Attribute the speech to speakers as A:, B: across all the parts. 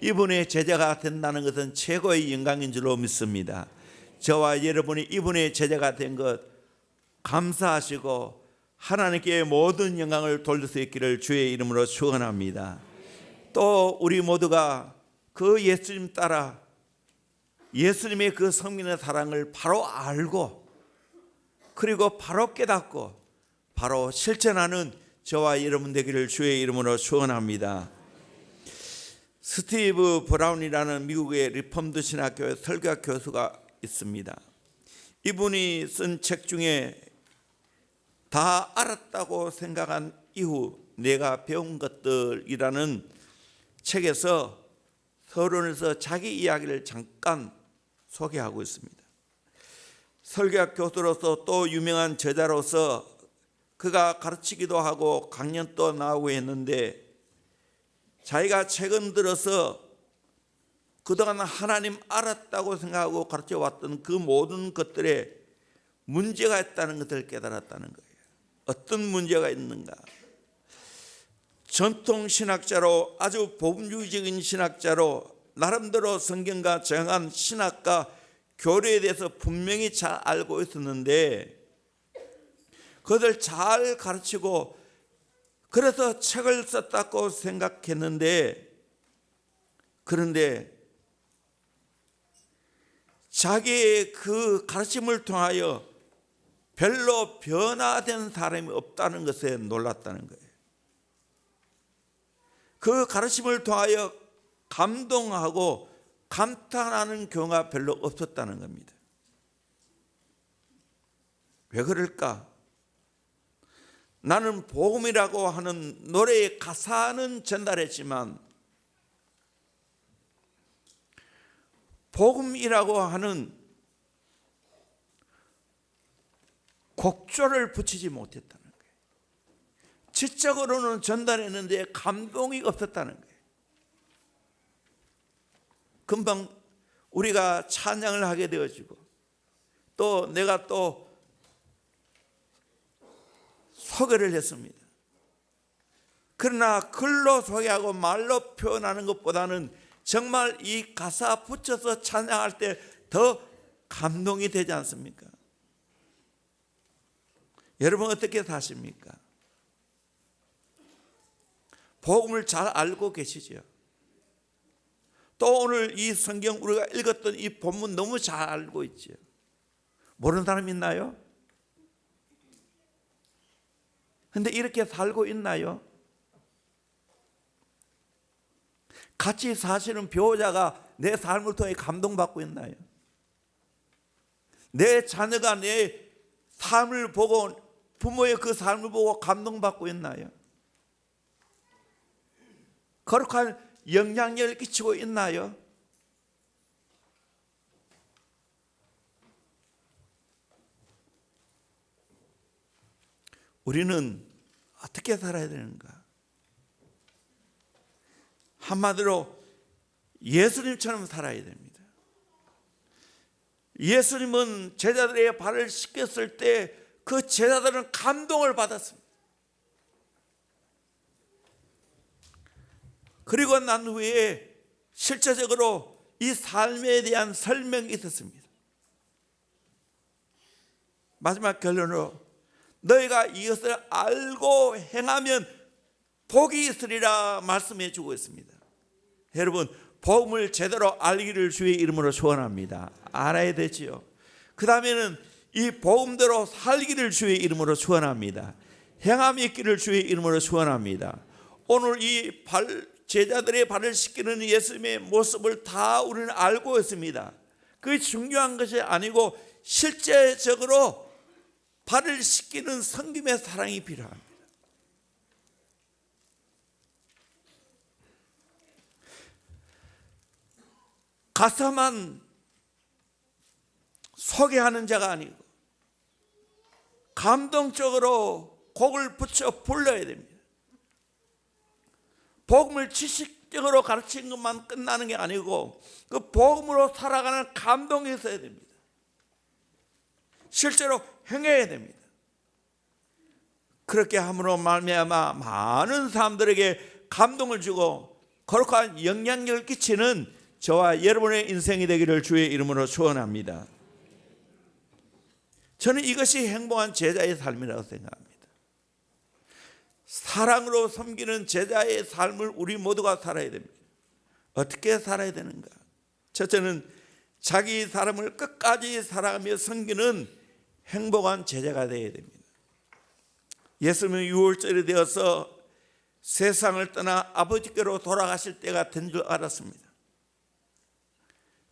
A: 이분의 제자가 된다는 것은 최고의 영광인 줄로 믿습니다. 저와 여러분이 이분의 제자가 된 것 감사하시고 하나님께 모든 영광을 돌릴 수 있기를 주의 이름으로 축원합니다. 또 우리 모두가 그 예수님 따라 예수님의 그 성민의 사랑을 바로 알고 그리고 바로 깨닫고 바로 실천하는 저와 여러분 되기를 주의 이름으로 축원합니다. 스티브 브라운이라는 미국의 리폼드 신학교의 설교학 교수가 있습니다. 이분이 쓴 책 중에 다 알았다고 생각한 이후 내가 배운 것들이라는 책에서 서론에서 자기 이야기를 잠깐 소개하고 있습니다. 설교학 교수로서 또 유명한 저자로서 그가 가르치기도 하고 강연도 나오고 했는데 자기가 최근 들어서 그동안 하나님 알았다고 생각하고 가르쳐 왔던 그 모든 것들에 문제가 있다는 것을 깨달았다는 거예요. 어떤 문제가 있는가? 전통 신학자로 아주 복음주의적인 신학자로 나름대로 성경과 정한 신학과 교리에 대해서 분명히 잘 알고 있었는데 그것을 잘 가르치고 그래서 책을 썼다고 생각했는데 그런데 자기의 그 가르침을 통하여 별로 변화된 사람이 없다는 것에 놀랐다는 거예요. 그 가르침을 통하여 감동하고 감탄하는 경우가 별로 없었다는 겁니다. 왜 그럴까? 나는 복음이라고 하는 노래의 가사는 전달했지만 복음이라고 하는 곡조를 붙이지 못했다는 거예요. 지적으로는 전달했는데 감동이 없었다는 거예요. 금방 우리가 찬양을 하게 되어지고 또 내가 또 소개를 했습니다. 그러나 글로 소개하고 말로 표현하는 것보다는 정말 이 가사 붙여서 찬양할 때 더 감동이 되지 않습니까? 여러분 어떻게 사십니까? 복음을 잘 알고 계시죠? 또 오늘 이 성경 우리가 읽었던 이 본문 너무 잘 알고 있죠? 모르는 사람 있나요? 근데 이렇게 살고 있나요? 같이 사시는 배우자가 내 삶을 통해 감동받고 있나요? 내 자녀가 내 삶을 보고 부모의 그 삶을 보고 감동받고 있나요? 거룩한 영향력을 끼치고 있나요? 우리는 어떻게 살아야 되는가? 한마디로 예수님처럼 살아야 됩니다. 예수님은 제자들의 발을 씻겼을 때 그 제자들은 감동을 받았습니다. 그리고 난 후에 실제적으로 이 삶에 대한 설명이 있었습니다. 마지막 결론으로 너희가 이것을 알고 행하면 복이 있으리라 말씀해 주고 있습니다. 여러분 복음을 제대로 알기를 주의 이름으로 축원합니다. 알아야 되지요. 그 다음에는 이 복음대로 살기를 주의 이름으로 축원합니다. 행함이 있기를 주의 이름으로 축원합니다. 오늘 이 제자들의 발을 씻기는 예수님의 모습을 다 우리는 알고 있습니다. 그게 중요한 것이 아니고 실제적으로 발을 씻기는 성김의 사랑이 필요합니다. 가사만 소개하는 자가 아니고 감동적으로 곡을 붙여 불러야 됩니다. 복음을 지식적으로 가르치는 것만 끝나는 게 아니고 그 복음으로 살아가는 감동이 있어야 됩니다. 실제로 행해야 됩니다. 그렇게 함으로 말미암아 많은 사람들에게 감동을 주고 거룩한 영향력을 끼치는 저와 여러분의 인생이 되기를 주의 이름으로 축원합니다. 저는 이것이 행복한 제자의 삶이라고 생각합니다. 사랑으로 섬기는 제자의 삶을 우리 모두가 살아야 됩니다. 어떻게 살아야 되는가? 첫째는 자기 사람을 끝까지 사랑하며 섬기는 행복한 제자가 되어야 됩니다. 예수님은 유월절이 되어서 세상을 떠나 아버지께로 돌아가실 때가 된 줄 알았습니다.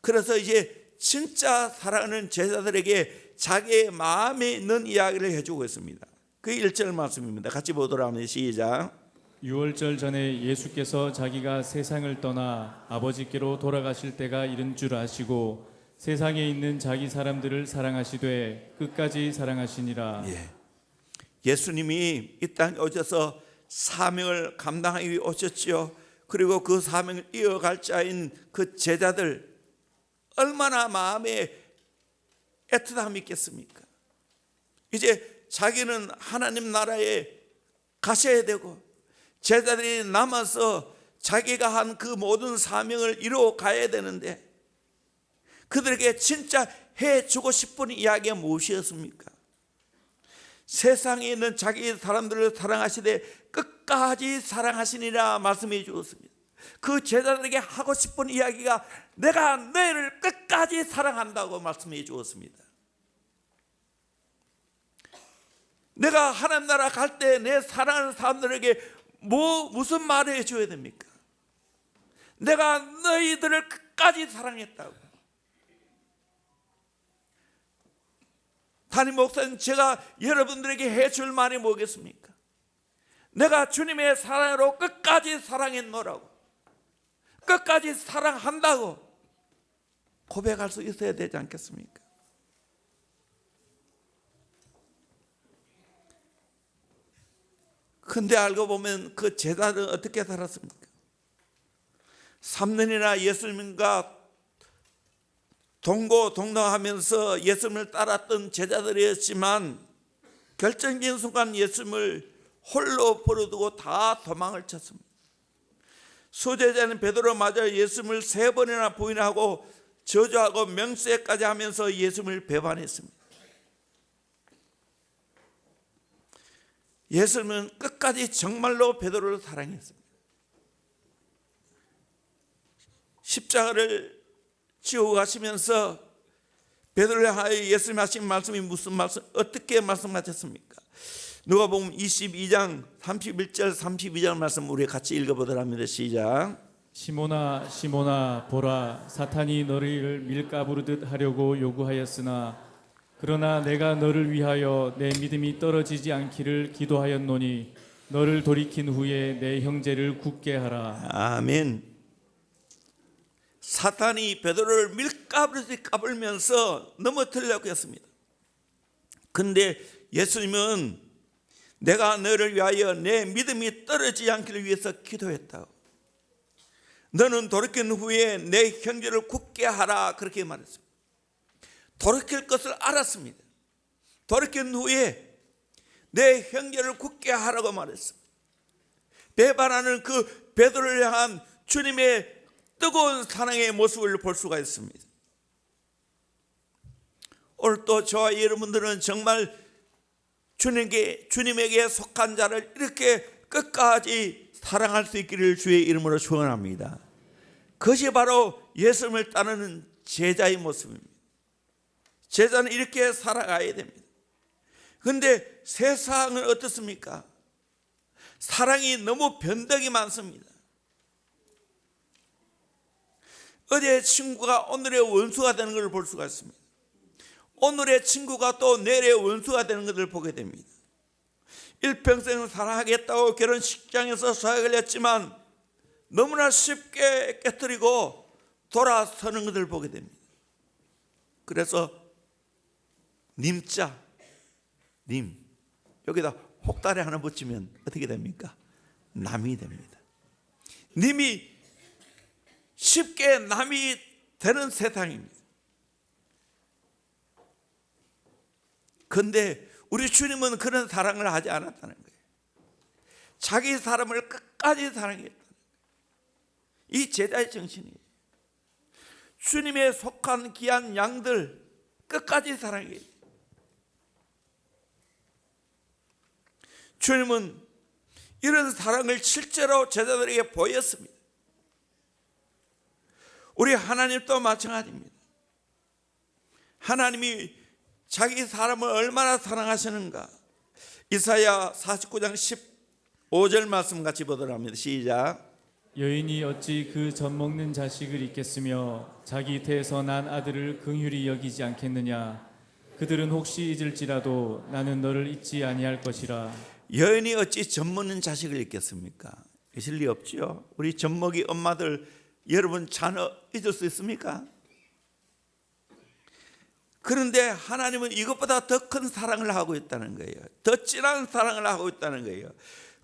A: 그래서 이제 진짜 사랑하는 제자들에게 자기의 마음에 있는 이야기를 해주고 있습니다. 그 1절 말씀입니다. 같이 보도록 하면 시작.
B: 유월절 전에 예수께서 자기가 세상을 떠나 아버지께로 돌아가실 때가 이른 줄 아시고 세상에 있는 자기 사람들을 사랑하시되 끝까지 사랑하시니라.
A: 예수님이 이 땅에 오셔서 사명을 감당하기 위해 오셨지요. 그리고 그 사명을 이어갈 자인 그 제자들 얼마나 마음에 애틋함이 있겠습니까? 이제 자기는 하나님 나라에 가셔야 되고 제자들이 남아서 자기가 한 그 모든 사명을 이루어 가야 되는데 그들에게 진짜 해주고 싶은 이야기가 무엇이었습니까? 세상에 있는 자기 사람들을 사랑하시되 끝까지 사랑하시니라 말씀해 주었습니다. 그 제자들에게 하고 싶은 이야기가 내가 너희를 끝까지 사랑한다고 말씀해 주었습니다. 내가 하나님 나라 갈 때 내 사랑하는 사람들에게 무슨 말을 해줘야 됩니까? 내가 너희들을 끝까지 사랑했다고. 담임 목사님, 제가 여러분들에게 해줄 말이 뭐겠습니까? 내가 주님의 사랑으로 끝까지 사랑했노라고, 끝까지 사랑한다고 고백할 수 있어야 되지 않겠습니까? 근데 알고 보면 그 제자들은 어떻게 살았습니까? 3년이나 예수님과 동거동락하면서 예수님을 따랐던 제자들이었지만 결정적인 순간 예수님을 홀로 버려두고 다 도망을 쳤습니다. 수제자는 베드로 맞아 예수님을 3번이나 부인하고 저주하고 명세까지 하면서 예수님을 배반했습니다. 예수님은 끝까지 정말로 베드로를 사랑했습니다. 십자가를 지고 가시면서 베드로를 향하여 예수님 하신 말씀이 무슨 말씀, 어떻게 말씀하셨습니까? 누가복음 22장 31절 32절 말씀 우리 같이 읽어보도록 합니다. 시작.
B: 시몬아 시몬아 보라 사탄이 너를 밀가부르듯 하려고 요구하였으나 그러나 내가 너를 위하여 내 믿음이 떨어지지 않기를 기도하였노니 너를 돌이킨 후에 내 형제를 굳게 하라.
A: 아멘. 사탄이 베드로를 밀가부르듯 까불면서 넘어뜨리려고 했습니다. 그런데 예수님은 내가 너를 위하여 내 믿음이 떨어지지 않기를 위해서 기도했다고. 너는 돌이킨 후에 내 형제를 굳게 하라 그렇게 말했습니다. 돌이킬 것을 알았습니다. 돌이킨 후에 내 형제를 굳게 하라고 말했습니다. 배반하는 그 베드로를 향한 주님의 뜨거운 사랑의 모습을 볼 수가 있습니다. 오늘 또 저와 여러분들은 정말 주님에게 속한 자를 이렇게 끝까지 사랑할 수 있기를 주의 이름으로 축원합니다. 그것이 바로 예수님을 따르는 제자의 모습입니다. 제자는 이렇게 살아가야 됩니다. 그런데 세상은 어떻습니까? 사랑이 너무 변덕이 많습니다. 어제의 친구가 오늘의 원수가 되는 것을 볼 수가 있습니다. 오늘의 친구가 또 내일의 원수가 되는 것을 보게 됩니다. 일평생 사랑하겠다고 결혼식장에서 서약을 했지만 너무나 쉽게 깨뜨리고 돌아서는 것을 보게 됩니다. 그래서 님자, 님 여기다 혹다리 하나 붙이면 어떻게 됩니까? 남이 됩니다. 님이 쉽게 남이 되는 세상입니다. 그런데 우리 주님은 그런 사랑을 하지 않았다는 거예요. 자기 사람을 끝까지 사랑했다. 이 제자의 정신이에요. 주님의 속한 귀한 양들 끝까지 사랑해요. 주님은 이런 사랑을 실제로 제자들에게 보였습니다. 우리 하나님도 마찬가지입니다. 하나님이 자기 사람을 얼마나 사랑하시는가. 이사야 49장 15절 말씀 같이 보도록 합니다. 시작.
B: 여인이 어찌 그 젖 먹는 자식을 잊겠으며 자기 태에서 난 아들을 긍휼히 여기지 않겠느냐. 그들은 혹시 잊을지라도 나는 너를 잊지 아니할 것이라.
A: 여인이 어찌 젖 먹는 자식을 잊겠습니까? 있을 리 없죠. 우리 젖 먹이 엄마들, 여러분 자녀 잊을 수 있습니까? 그런데 하나님은 이것보다 더 큰 사랑을 하고 있다는 거예요. 더 진한 사랑을 하고 있다는 거예요.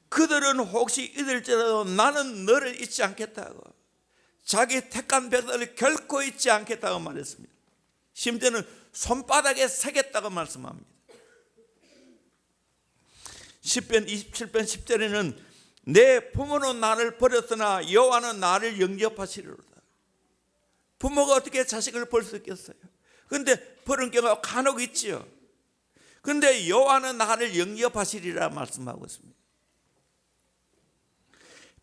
A: 그들은 혹시 잊을지라도 나는 너를 잊지 않겠다고, 자기 택한 백성을 결코 잊지 않겠다고 말했습니다. 심지어는 손바닥에 새겼다고 말씀합니다. 시편 27편 10절에는 내 부모는 나를 버렸으나 여호와는 나를 영접하시리로다. 부모가 어떻게 자식을 버릴 수 있겠어요? 그런데 버린 경우가 간혹 있지요. 그런데 여호와는 나를 영접하시리라 말씀하고 있습니다.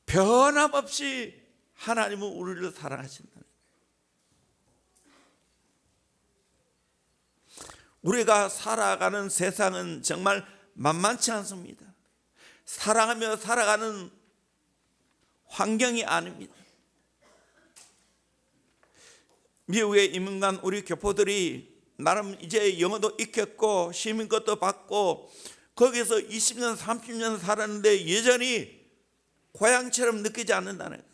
A: 변함없이 하나님은 우리를 사랑하신다는 거예요. 우리가 살아가는 세상은 정말 만만치 않습니다. 사랑하며 살아가는 환경이 아닙니다. 미국에 이민 간 우리 교포들이 나름 이제 영어도 익혔고 시민권도 받고 거기서 20년 30년 살았는데 여전히 고향처럼 느끼지 않는다는 거예요.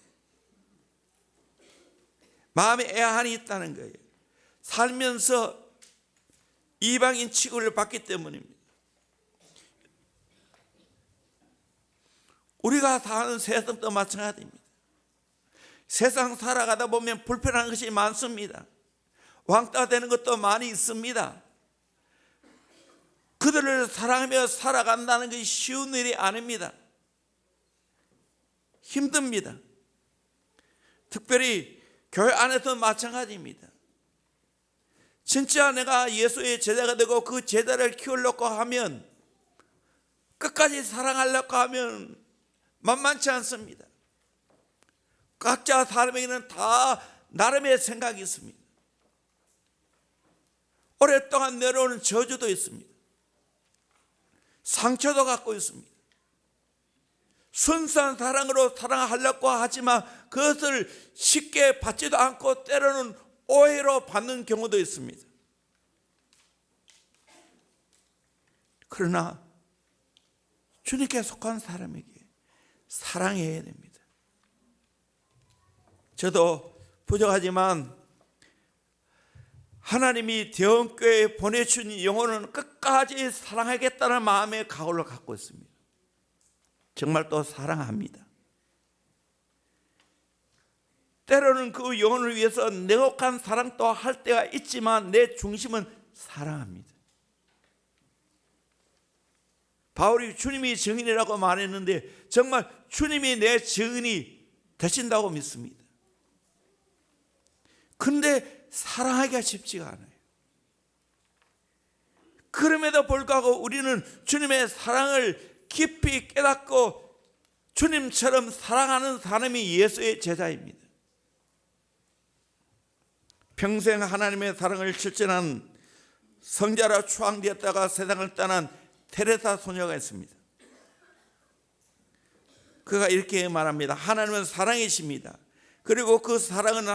A: 마음에 애환이 있다는 거예요. 살면서 이방인 취급을 받기 때문입니다. 우리가 사는 세상도 마찬가지입니다. 세상 살아가다 보면 불편한 것이 많습니다. 왕따 되는 것도 많이 있습니다. 그들을 사랑하며 살아간다는 것이 쉬운 일이 아닙니다. 힘듭니다. 특별히 교회 안에서 마찬가지입니다. 진짜 내가 예수의 제자가 되고 그 제자를 키우려고 하면, 끝까지 사랑하려고 하면 만만치 않습니다. 각자 사람에게는 다 나름의 생각이 있습니다. 오랫동안 내려오는 저주도 있습니다. 상처도 갖고 있습니다. 순수한 사랑으로 사랑하려고 하지만 그것을 쉽게 받지도 않고 때로는 오해로 받는 경우도 있습니다. 그러나 주님께 속한 사람에게 사랑해야 됩니다. 저도 부족하지만 하나님이 대원교회에 보내준 영혼은 끝까지 사랑하겠다는 마음의 각오를 갖고 있습니다. 정말 또 사랑합니다. 때로는 그 영혼을 위해서 냉혹한 사랑도 할 때가 있지만 내 중심은 사랑합니다. 바울이 주님이 증인이라고 말했는데 정말 주님이 내 증인이 되신다고 믿습니다. 그런데 사랑하기가 쉽지가 않아요. 그럼에도 불구하고 우리는 주님의 사랑을 깊이 깨닫고 주님처럼 사랑하는 사람이 예수의 제자입니다. 평생 하나님의 사랑을 실천한 성자로 추앙되었다가 세상을 떠난 테레사 소녀가 있습니다. 그가 이렇게 말합니다. 하나님은 사랑이십니다. 그리고 그 사랑은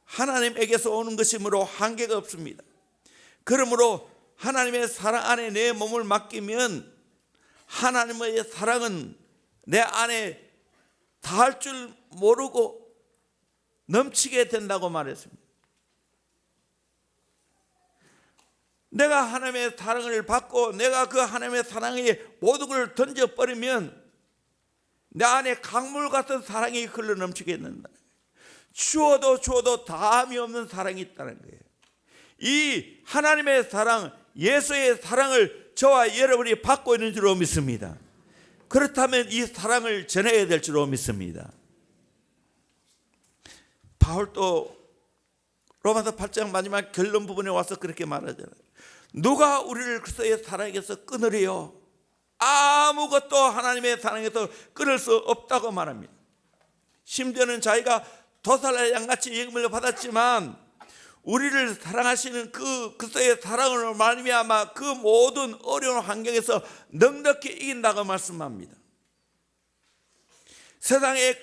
A: 하나님에게서 오는 것이므로 한계가 없습니다. 그러므로 하나님의 사랑 안에 내 몸을 맡기면 하나님의 사랑은 내 안에 다할 줄 모르고 넘치게 된다고 말했습니다. 내가 하나님의 사랑을 받고 내가 그 하나님의 사랑에 모든 걸 던져버리면 내 안에 강물 같은 사랑이 흘러 넘치게 된다. 주어도 다함이 없는 사랑이 있다는 거예요. 이 하나님의 사랑, 예수의 사랑을 저와 여러분이 받고 있는 줄로 믿습니다. 그렇다면 이 사랑을 전해야 될 줄로 믿습니다. 바울도 로마서 8장 마지막 결론 부분에 와서 그렇게 말하잖아요. 누가 우리를 그리스도의 사랑에서 끊으리요? 아무것도 하나님의 사랑에서 끊을 수 없다고 말합니다. 심지어는 자기가 도살의 양같이 예금을 받았지만 우리를 사랑하시는 그 그리스도의 사랑으로 말미암아 그 모든 어려운 환경에서 넉넉히 이긴다고 말씀합니다. 세상에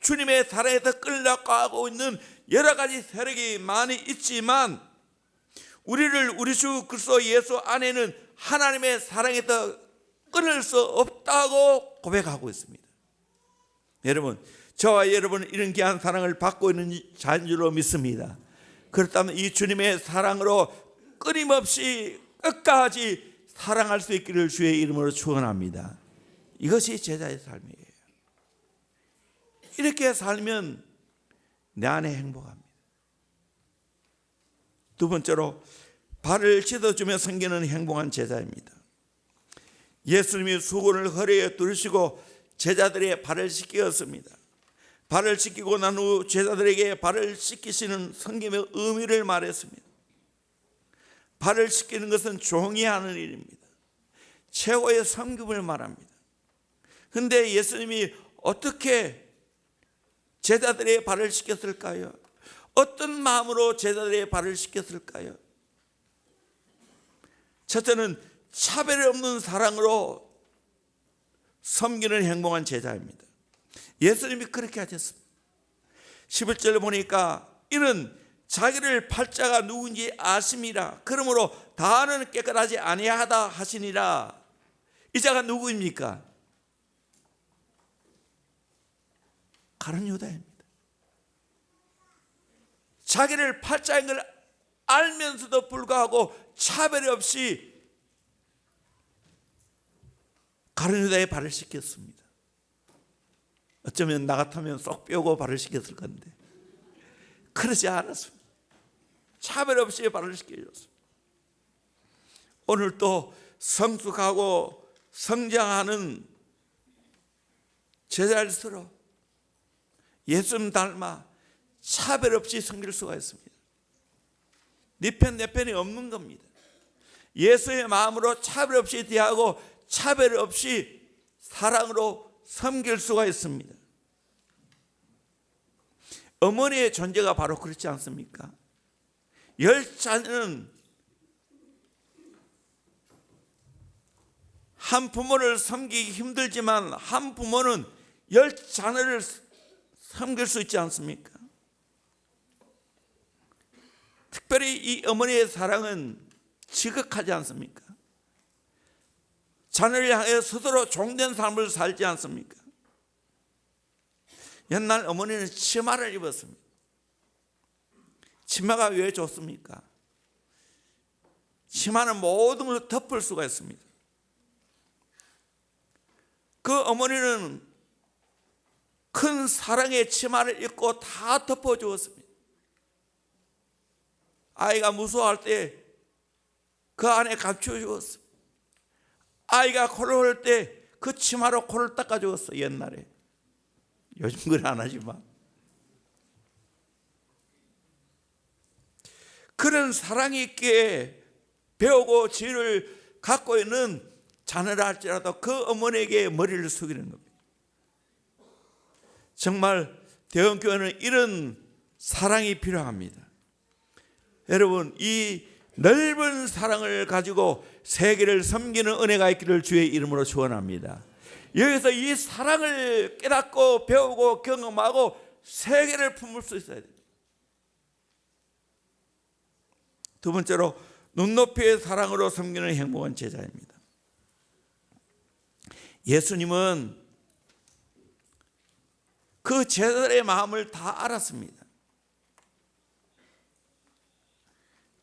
A: 주님의 사랑에서 끌려고 하고 있는 여러 가지 세력이 많이 있지만 우리를 우리 주 그리스도 예수 안에는 하나님의 사랑에서 끊을 수 없다고 고백하고 있습니다. 여러분, 저와 여러분은 이런 귀한 사랑을 받고 있는 자인 줄로 믿습니다. 그렇다면 이 주님의 사랑으로 끊임없이 끝까지 사랑할 수 있기를 주의 이름으로 축원합니다. 이것이 제자의 삶이에요. 이렇게 살면 내 안에 행복합니다. 두 번째로 발을 씻어주며 섬기는 행복한 제자입니다. 예수님이 수건을 허리에 두르시고 제자들의 발을 씻기었습니다. 발을 씻기고 난 후 제자들에게 발을 씻기시는 섬김의 의미를 말했습니다. 발을 씻기는 것은 종이 하는 일입니다. 최고의 섬김을 말합니다. 그런데 예수님이 어떻게 제자들의 발을 씻겼을까요? 어떤 마음으로 제자들의 발을 씻겼을까요? 첫째는 차별 없는 사랑으로 섬기는 행복한 제자입니다. 예수님이 그렇게 하셨습니다. 11절을 보니까 이는 자기를 팔자가 누군지 아심이라 그러므로 다하는 깨끗하지 아니하다 하시니라. 이 자가 누구입니까? 가룟 유다입니다. 자기를 팔자인 걸 알면서도 불구하고 차별 없이 가룟 유다의 발을 씻겼습니다. 어쩌면 나 같으면 쏙 빼고 발을 씻겼을 건데 그러지 않았습니다. 차별 없이 발을 씻겨줬습니다. 오늘 또 성숙하고 성장하는 제자일수록 예수님 닮아 차별 없이 섬길 수가 있습니다. 네 편 내 편이 없는 겁니다. 예수의 마음으로 차별 없이 대하고 차별 없이 사랑으로 섬길 수가 있습니다. 어머니의 존재가 바로 그렇지 않습니까? 10자녀는 한 부모를 섬기기 힘들지만 한 부모는 10자녀를 섬길 수 있지 않습니까? 특별히 이 어머니의 사랑은 지극하지 않습니까? 자녀를 향해 스스로 종된 삶을 살지 않습니까? 옛날 어머니는 치마를 입었습니다. 치마가 왜 좋습니까? 치마는 모든 것을 덮을 수가 있습니다. 그 어머니는 큰 사랑의 치마를 입고 다 덮어주었습니다. 아이가 무서워할 때 그 안에 감춰주었습니다. 아이가 코를 흘 때 그 치마로 코를 닦아주었어요. 옛날에. 요즘 그건 안 하지만. 그런 사랑이 있게 배우고 지혜를 갖고 있는 자녀라 할지라도 그 어머니에게 머리를 숙이는 겁니다. 정말 대원교회는 이런 사랑이 필요합니다. 여러분, 이 넓은 사랑을 가지고 세계를 섬기는 은혜가 있기를 주의 이름으로 축원합니다. 여기서 이 사랑을 깨닫고 배우고 경험하고 세계를 품을 수 있어야 됩니다. 두 번째로 눈높이의 사랑으로 섬기는 행복한 제자입니다. 예수님은 그 제자들의 마음을 다 알았습니다.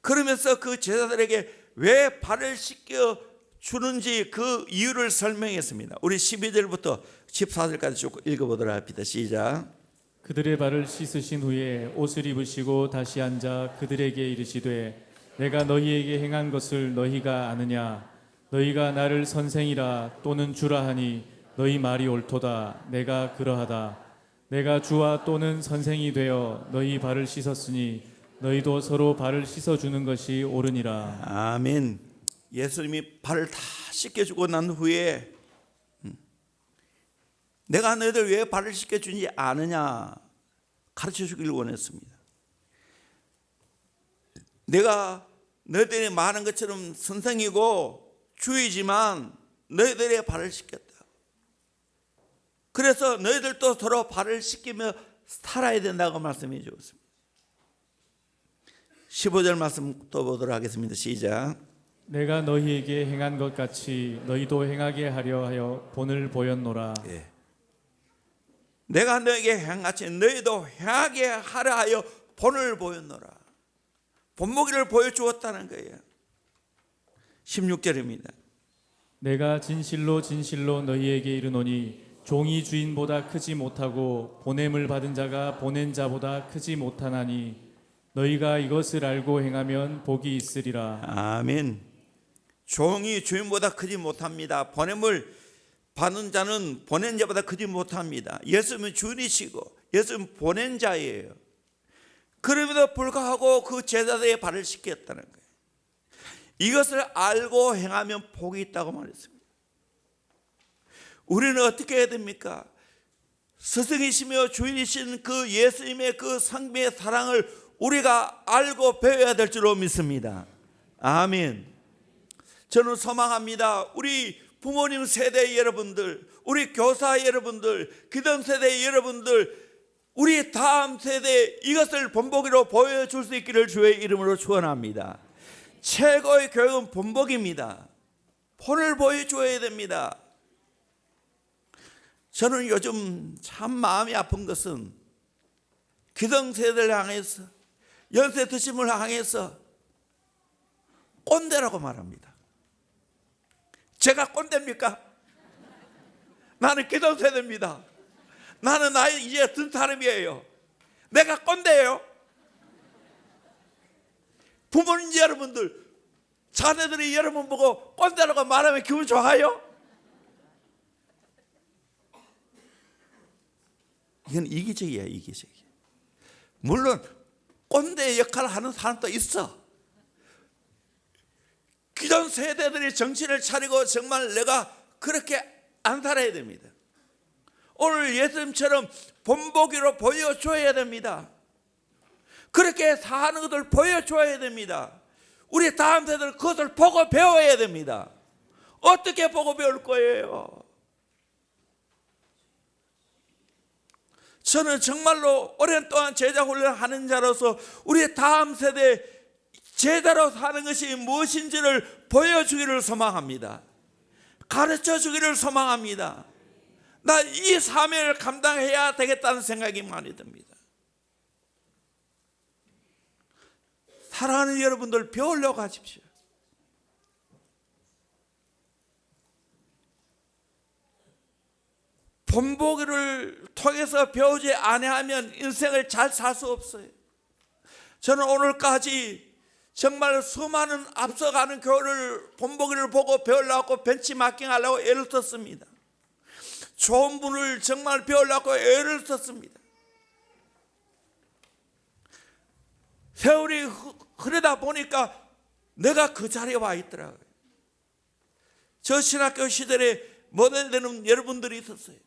A: 그러면서 그 제자들에게 왜 발을 씻겨 주는지 그 이유를 설명했습니다. 우리 12절부터 14절까지 쭉 읽어보도록 합니다. 시작.
B: 그들의 발을 씻으신 후에 옷을 입으시고 다시 앉아 그들에게 이르시되 내가 너희에게 행한 것을 너희가 아느냐? 너희가 나를 선생이라 또는 주라 하니 너희 말이 옳도다. 내가 그러하다. 내가 주와 또는 선생이 되어 너희 발을 씻었으니 너희도 서로 발을 씻어주는 것이 옳으니라.
A: 아멘. 예수님이 발을 다 씻겨주고 난 후에 내가 너희들 왜 발을 씻겨주는지 아느냐 가르쳐 주길 원했습니다. 내가 너희들이 말하는 것처럼 선생이고 주이지만 너희들의 발을 씻겼다. 그래서 너희들도 서로 발을 씻기며 살아야 된다고 말씀해 주었습니다. 15절 말씀 또 보도록 하겠습니다. 시작.
B: 내가 너희에게 행한 것 같이 너희도 행하게 하려 하여 본을 보였노라.
A: 예. 내가 너에게 행같이 너희도 행하게 하려 하여 본을 보였노라. 본보기를 보여주었다는 거예요. 16절입니다.
B: 내가 진실로 진실로 너희에게 이르노니 종이 주인보다 크지 못하고 보냄을 받은 자가 보낸 자보다 크지 못하나니 너희가 이것을 알고 행하면 복이 있으리라.
A: 아멘. 종이 주인보다 크지 못합니다. 보냄을 받은 자는 보낸 자보다 크지 못합니다. 예수님은 주인이시고 예수님은 보낸 자예요. 그럼에도 불구하고 그 제자들의 발을 씻겼다는 거예요. 이것을 알고 행하면 복이 있다고 말했습니다. 우리는 어떻게 해야 됩니까? 스승이시며 주인이신 그 예수님의 그 성비의 사랑을 우리가 알고 배워야 될 줄로 믿습니다. 아멘. 저는 소망합니다. 우리 부모님 세대 여러분들, 우리 교사 여러분들, 기성 세대 여러분들, 우리 다음 세대에 이것을 본보기로 보여줄 수 있기를 주의 이름으로 축원합니다. 최고의 교육은 본보기입니다. 본을 보여줘야 됩니다. 저는 요즘 참 마음이 아픈 것은 기성세대를 향해서, 연세 드심을 향해서 꼰대라고 말합니다. 제가 꼰대입니까? 나는 기성세대입니다. 나는 나이 이제 든 사람이에요. 내가 꼰대예요. 부모님 여러분들, 자녀들이 여러분 보고 꼰대라고 말하면 기분 좋아요? 이건 이기적이야, 이기적이야. 물론 꼰대 역할을 하는 사람도 있어. 기존 세대들이 정신을 차리고 정말 내가 그렇게 안 살아야 됩니다. 오늘 예수님처럼 본보기로 보여줘야 됩니다. 그렇게 사는 것을 보여줘야 됩니다. 우리 다음 세대는 그것을 보고 배워야 됩니다. 어떻게 보고 배울 거예요? 저는 정말로 오랜 동안 제자 훈련을 하는 자로서 우리 다음 세대 제자로 사는 것이 무엇인지를 보여주기를 소망합니다. 가르쳐 주기를 소망합니다. 나 이 사명을 감당해야 되겠다는 생각이 많이 듭니다. 사랑하는 여러분들, 배우려고 하십시오. 본보기를 통해서 배우지 아니하면 인생을 잘 살 수 없어요. 저는 오늘까지 정말 수많은 앞서가는 교회를 본보기를 보고 배우려고 벤치마킹 하려고 애를 썼습니다. 좋은 분을 정말 배우려고 애를 썼습니다. 세월이 흐르다 보니까 내가 그 자리에 와 있더라고요. 저 신학교 시절에 모델 되는 여러분들이 있었어요.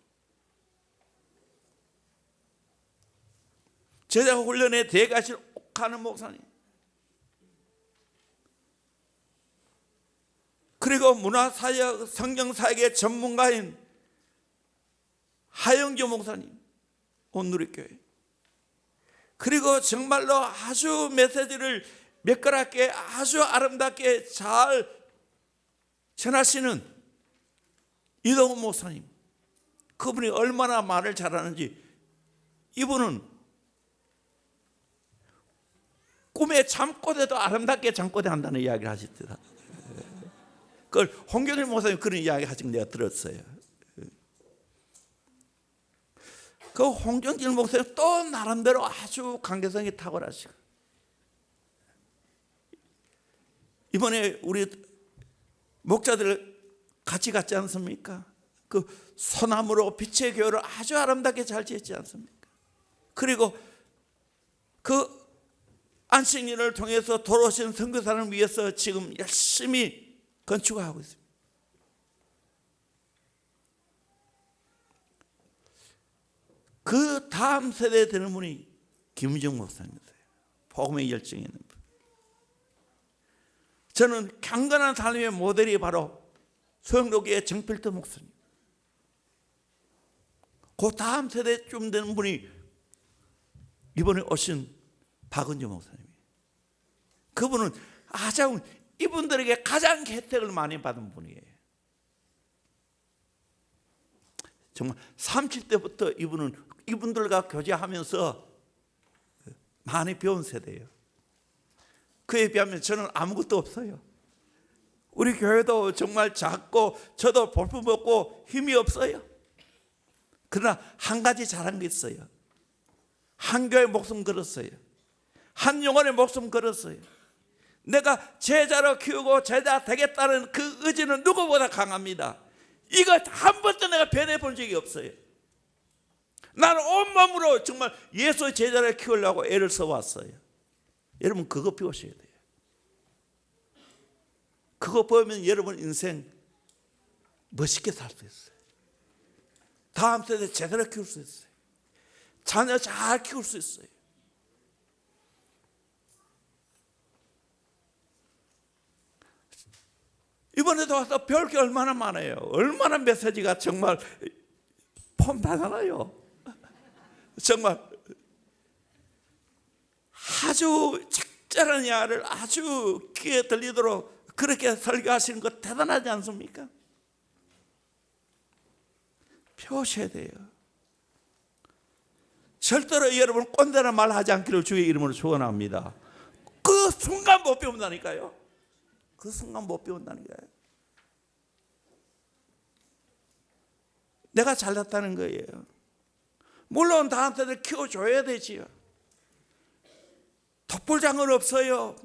A: 제자 훈련에 대가실 옥하는 목사님, 그리고 문화사역, 성경사역의 전문가인 하영주 목사님, 온누리교회, 그리고 정말로 아주 메시지를 매끄럽게 아주 아름답게 잘 전하시는 이동훈 목사님, 그분이 얼마나 말을 잘하는지, 이분은 꿈에 잠꼬대도 아름답게 잠꼬대 한다는 이야기를 하시더라. 그걸 홍경일 목사님 그런 이야기 하신 거 내가 들었어요. 그 홍경일 목사님 또 나름대로 아주 관계성이 탁월하시고, 이번에 우리 목자들 같이 갔지 않습니까? 그 소나무로 빛의 교회를 아주 아름답게 잘 지었지 않습니까? 그리고 그 안식일을 통해서 돌아오신 선교사를 위해서 지금 열심히 건축하고 있습니다. 그 다음 세대에 되는 분이 김은정 목사님이세요. 복음의 열정이 있는 분. 저는 강건한 삶의 모델이 바로 소영로교의 정필도 목사님. 그 다음 세대쯤 되는 분이 이번에 오신 박은주 목사님이에요. 그분은 이분들에게 가장 혜택을 많이 받은 분이에요. 정말 30대부터 이분들과 교제하면서 많이 배운 세대예요. 그에 비하면 저는 아무것도 없어요. 우리 교회도 정말 작고 저도 볼품없고 힘이 없어요. 그러나 한 가지 잘한 게 있어요. 한 교회 목숨 걸었어요. 한 영혼의 목숨 걸었어요. 내가 제자로 키우고 제자 되겠다는 그 의지는 누구보다 강합니다. 이거 한 번도 내가 변해 본 적이 없어요. 나는 온몸으로 정말 예수의 제자를 키우려고 애를 써왔어요. 여러분 그거 배우셔야 돼요. 그거 보면 여러분 인생 멋있게 살 수 있어요. 다음 세대 제대로 키울 수 있어요. 자녀 잘 키울 수 있어요. 이번에도 와서 배울 게 얼마나 많아요. 얼마나 메시지가 정말 폼나잖아요. 정말 아주 적절한 이야기를 아주 귀에 들리도록 그렇게 설교하시는 거 대단하지 않습니까? 배우셔야 돼요. 절대로 여러분 꼰대나 말하지 않기를 주의 이름으로 축원합니다. 그 순간 못 배운다니까요. 그 순간 못 배운다니까요. 내가 잘났다는 거예요. 물론 다음 세대를 키워줘야 되지요. 덕불장은 없어요.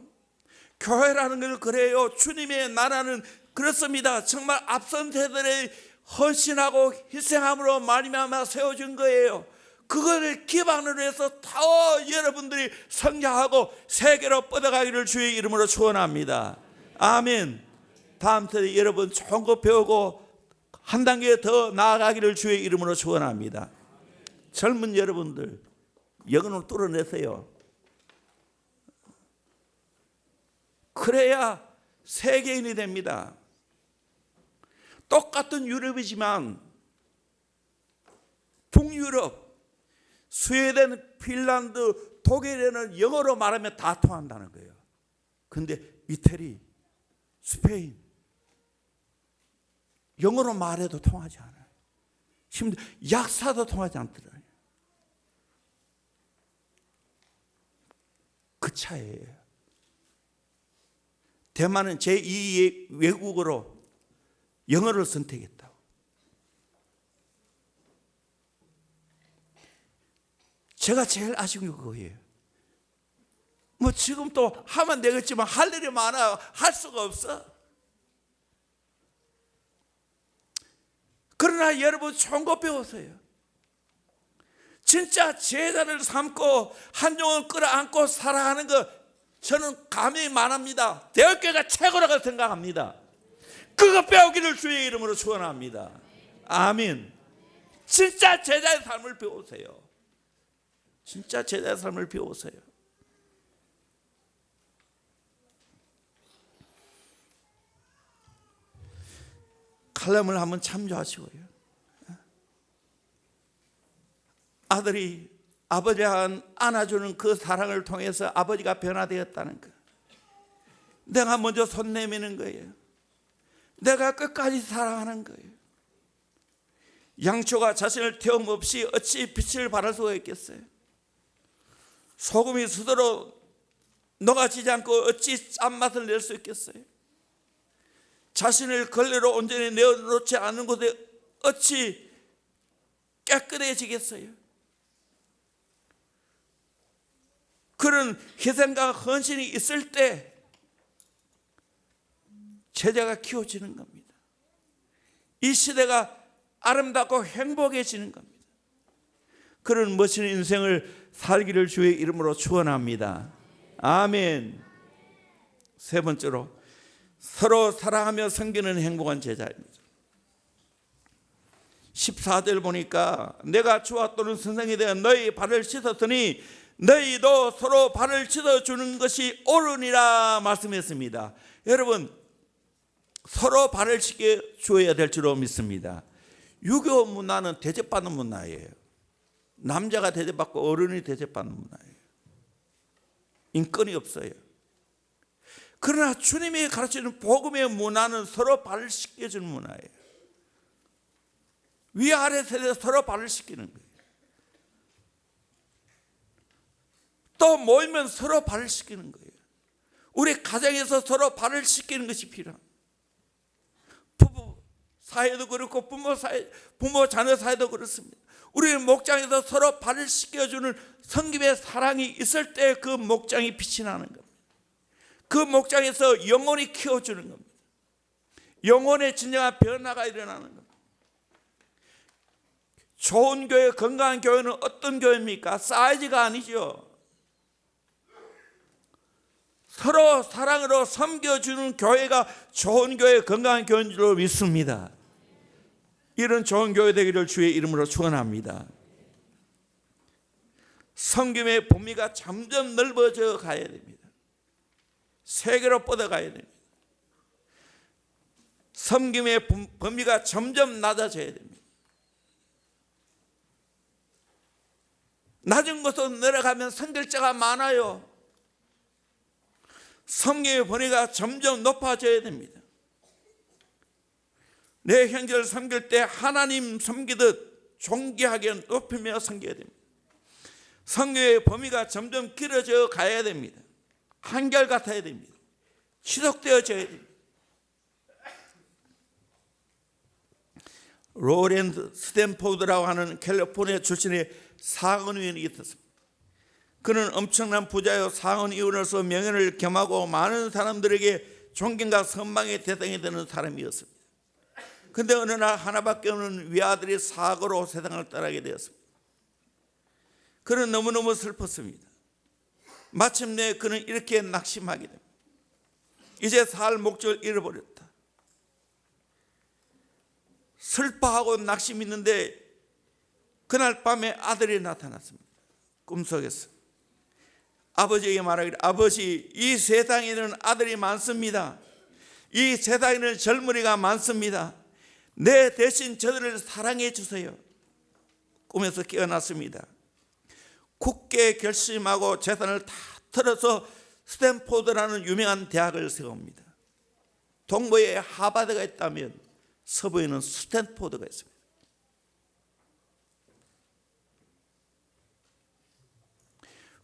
A: 교회라는 걸 그래요. 주님의 나라는 그렇습니다. 정말 앞선 세대를 헌신하고 희생함으로 말미암아 세워준 거예요. 그거를 기반으로 해서 더 여러분들이 성장하고 세계로 뻗어가기를 주의 이름으로 축원합니다. 아멘. 다음 세대 여러분 좋은 거 배우고 한 단계 더 나아가기를 주의 이름으로 축원합니다. 젊은 여러분들 영혼을 뚫어내세요. 그래야 세계인이 됩니다. 똑같은 유럽이지만 북유럽, 스웨덴, 핀란드, 독일에는 영어로 말하면 다 통한다는 거예요. 그런데 이태리, 스페인 영어로 말해도 통하지 않아요. 심지어 약사도 통하지 않더라고요. 그 차이예요. 대만은 제2의 외국어로 영어를 선택했다고. 제가 제일 아쉬운 게 그거예요. 뭐 지금 또 하면 되겠지만 할 일이 많아. 할 수가 없어. 그러나 여러분 좋은 거 배우세요. 진짜 제자를 삼고 한 영혼 끌어안고 살아가는 거 저는 감히 말합니다. 대학교가 최고라고 생각합니다. 그거 배우기를 주의 이름으로 축원합니다. 아멘. 진짜 제자의 삶을 배우세요. 진짜 제자의 삶을 배우세요. 칼럼을 한번 참조하시고요. 아들이 아버지가 안아주는 그 사랑을 통해서 아버지가 변화되었다는 거. 내가 먼저 손 내미는 거예요. 내가 끝까지 사랑하는 거예요. 양초가 자신을 태움 없이 어찌 빛을 발할 수가 있겠어요? 소금이 스스로 녹아지지 않고 어찌 짠맛을 낼 수 있겠어요? 자신을 걸레로 온전히 내어놓지 않은 곳에 어찌 깨끗해지겠어요? 그런 희생과 헌신이 있을 때 제자가 키워지는 겁니다. 이 시대가 아름답고 행복해지는 겁니다. 그런 멋진 인생을 살기를 주의 이름으로 축원합니다. 아멘. 세 번째로 서로 사랑하며 섬기는 행복한 제자입니다. 14절 보니까 내가 주와 또는 선생이 되어 너희 발을 씻었더니 너희도 서로 발을 씻어주는 것이 옳으니라 말씀했습니다. 여러분, 서로 발을 씻겨줘야 될 줄로 믿습니다. 유교 문화는 대접받는 문화예요. 남자가 대접받고 어른이 대접받는 문화예요. 인권이 없어요. 그러나 주님이 가르치는 복음의 문화는 서로 발을 씻겨주는 문화예요. 위아래 세대 서로 발을 씻기는 거예요. 또 모이면 서로 발을 씻기는 거예요. 우리 가정에서 서로 발을 씻기는 것이 필요합니다. 부부 사이도 그렇고 부모 자녀 사이도 그렇습니다. 우리 목장에서 서로 발을 씻겨주는 성김의 사랑이 있을 때 그 목장이 빛이 나는 겁니다. 그 목장에서 영혼이 키워주는 겁니다. 영혼의 진정한 변화가 일어나는 겁니다. 좋은 교회, 건강한 교회는 어떤 교회입니까? 사이즈가 아니죠. 서로 사랑으로 섬겨주는 교회가 좋은 교회, 건강한 교회인 줄로 믿습니다. 이런 좋은 교회 되기를 주의 이름으로 축원합니다. 섬김의 범위가 점점 넓어져 가야 됩니다. 세계로 뻗어가야 됩니다. 섬김의 범위가 점점 낮아져야 됩니다. 낮은 곳으로 내려가면 선결자가 많아요. 섬김의 범위가 점점 높아져야 됩니다. 내 형제를 섬길 때 하나님 섬기듯 존귀하게 높이며 섬겨야 됩니다. 섬김의 범위가 점점 길어져 가야 됩니다. 한결같아야 됩니다. 지속되어져야 됩니다. 로렌스 스탠포드라고 하는 캘리포니아 출신의 상원의원이 있었습니다. 그는 엄청난 부자요 상원의원으로서 명예를 겸하고 많은 사람들에게 존경과 선망의 대상이 되는 사람이었습니다. 그런데 어느 날 하나밖에 없는 위아들이 사고로 세상을 떠나게 되었습니다. 그는 너무너무 슬펐습니다. 마침내 그는 이렇게 낙심하게 됩니다. 이제 살 목적을 잃어버렸다. 슬퍼하고 낙심이 있는데 그날 밤에 아들이 나타났습니다. 꿈속에서 아버지에게 말하기를, 아버지, 이 세상에는 아들이 많습니다. 이 세상에는 젊은이가 많습니다. 내 대신 저들을 사랑해 주세요. 꿈에서 깨어났습니다. 굳게 결심하고 재산을 다 털어서 스탠포드라는 유명한 대학을 세웁니다. 동부에 하버드가 있다면 서부에는 스탠포드가 있습니다.